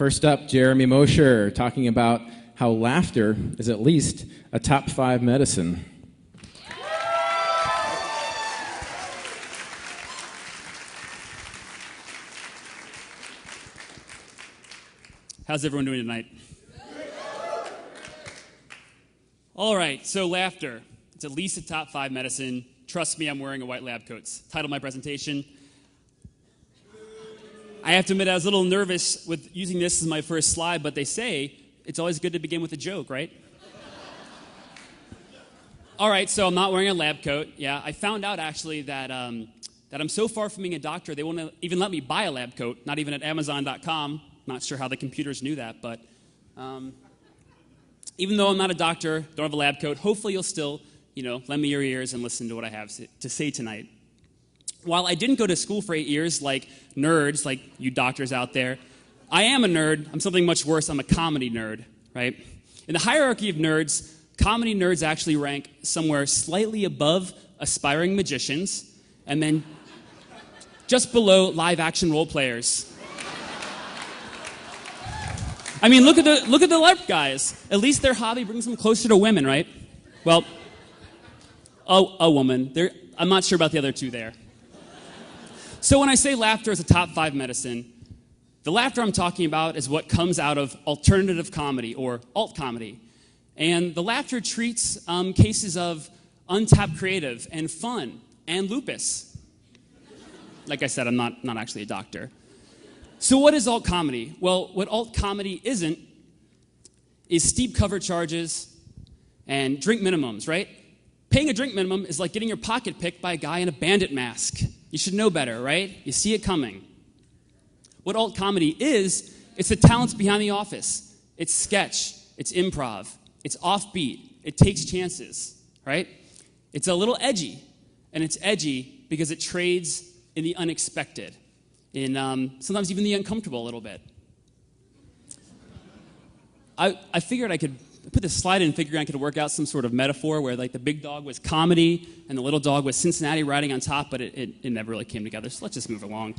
First up, Jeremy Mosher talking about how laughter is at least a top 5 medicine. How's everyone doing tonight? All right, so laughter. It's at least a top 5 medicine. Trust me, I'm wearing a white lab coat. Title of my presentation. I have to admit I was a little nervous with using this as my first slide, but they say it's always good to begin with a joke, right? All right, so I'm not wearing a lab coat. Yeah, I found out actually that I'm so far from being a doctor, they won't even let me buy a lab coat, not even at Amazon.com. Not sure how the computers knew that, but even though I'm not a doctor, don't have a lab coat, hopefully you'll still, lend me your ears and listen to what I have to say tonight. While I didn't go to school for 8 years like nerds, like you doctors out there, I am a nerd. I'm something much worse. I'm a comedy nerd, right? In the hierarchy of nerds, comedy nerds actually rank somewhere slightly above aspiring magicians and then just below live-action role players. I mean, look at the LARP guys. At least their hobby brings them closer to women, right? Well, a woman. I'm not sure about the other two there. So when I say laughter is a top 5 medicine, the laughter I'm talking about is what comes out of alternative comedy or alt comedy. And the laughter treats cases of untapped creative and fun and lupus. Like I said, I'm not actually a doctor. So what is alt comedy? Well, what alt comedy isn't is steep cover charges and drink minimums, right? Paying a drink minimum is like getting your pocket picked by a guy in a bandit mask. You should know better, right? You see it coming. What alt comedy is, it's the talents behind the office. It's sketch, it's improv, it's offbeat, it takes chances, right? It's a little edgy, and it's edgy because it trades in the unexpected. In sometimes even the uncomfortable a little bit. I figured I could put this slide in figuring I could work out some sort of metaphor where like the big dog was comedy and the little dog was Cincinnati riding on top, but it never really came together, so let's just move along.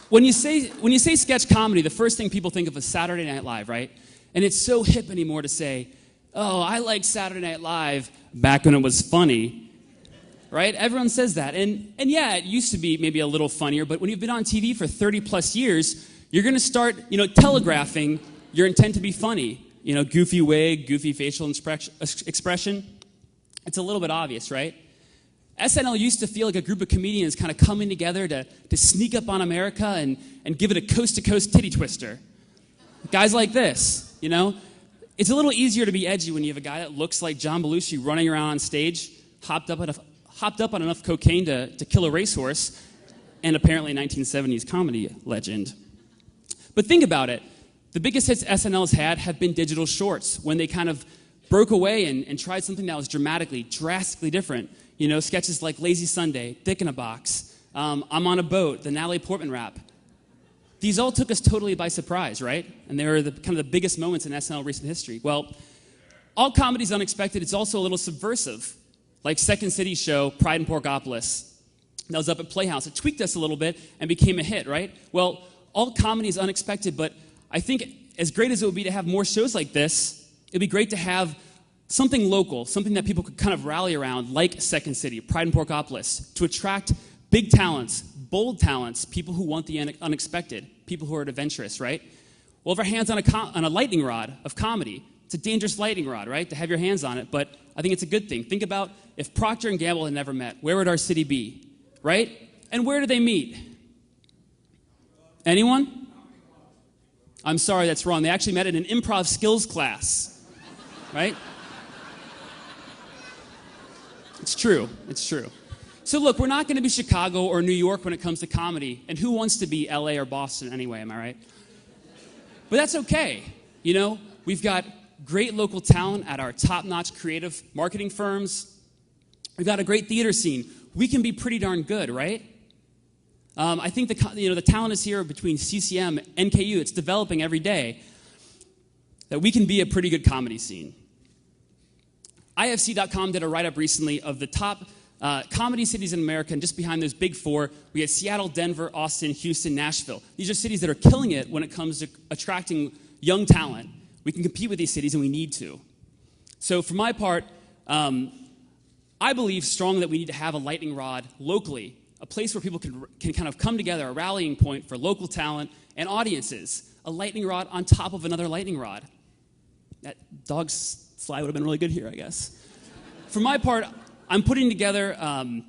When you say sketch comedy, the first thing people think of is Saturday Night Live, right? And it's so hip anymore to say, oh, I like Saturday Night Live back when it was funny. Right? Everyone says that. And yeah, it used to be maybe a little funnier, but when you've been on TV for 30 plus years, you're going to start, telegraphing your intent to be funny. Goofy wig, goofy facial expression. It's a little bit obvious, right? SNL used to feel like a group of comedians kind of coming together to sneak up on America and give it a coast-to-coast titty twister. Guys like this, It's a little easier to be edgy when you have a guy that looks like John Belushi running around on stage, hopped up on enough cocaine to kill a racehorse, and apparently 1970s comedy legend. But think about it. The biggest hits SNL's had have been digital shorts, when they kind of broke away and tried something that was drastically different. Sketches like Lazy Sunday, Dick in a Box, I'm on a Boat, the Natalie Portman rap. These all took us totally by surprise, right? And they were kind of the biggest moments in SNL recent history. Well, alt comedy's unexpected. It's also a little subversive. Like Second City's show, Pride and Porkopolis. That was up at Playhouse. It tweaked us a little bit and became a hit, right? Well, alt comedy is unexpected, but I think as great as it would be to have more shows like this, it'd be great to have something local, something that people could kind of rally around, like Second City, Pride and Porkopolis, to attract big talents, bold talents, people who want the unexpected, people who are adventurous, right? We'll have our hands on a lightning rod of comedy. It's a dangerous lightning rod, right, to have your hands on it, but I think it's a good thing. Think about if Procter & Gamble had never met, where would our city be, right? And where do they meet? Anyone? I'm sorry, that's wrong. They actually met in an improv skills class, right? It's true. It's true. So look, we're not going to be Chicago or New York when it comes to comedy, and who wants to be LA or Boston anyway, am I right? But that's okay. We've got great local talent at our top-notch creative marketing firms. We've got a great theater scene. We can be pretty darn good, right? I think the talent is here between CCM, NKU. It's developing every day that we can be a pretty good comedy scene. IFC.com did a write-up recently of the top comedy cities in America, and just behind those big four, we had Seattle, Denver, Austin, Houston, Nashville. These are cities that are killing it when it comes to attracting young talent. We can compete with these cities, and we need to. So for my part, I believe strongly that we need to have a lightning rod locally, a place where people can kind of come together, a rallying point for local talent and audiences. A lightning rod on top of another lightning rod. That dog's slide would have been really good here, I guess. For my part, I'm putting together,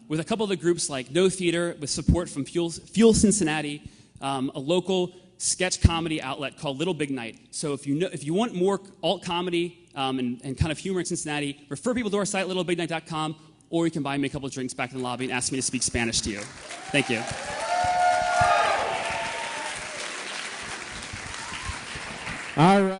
with a couple of the groups like No Theater, with support from Fuel Cincinnati, a local sketch comedy outlet called Little Big Night. So if you want more alt comedy and kind of humor in Cincinnati, refer people to our site, littlebignight.com, or you can buy me a couple of drinks back in the lobby and ask me to speak Spanish to you. Thank you. All right.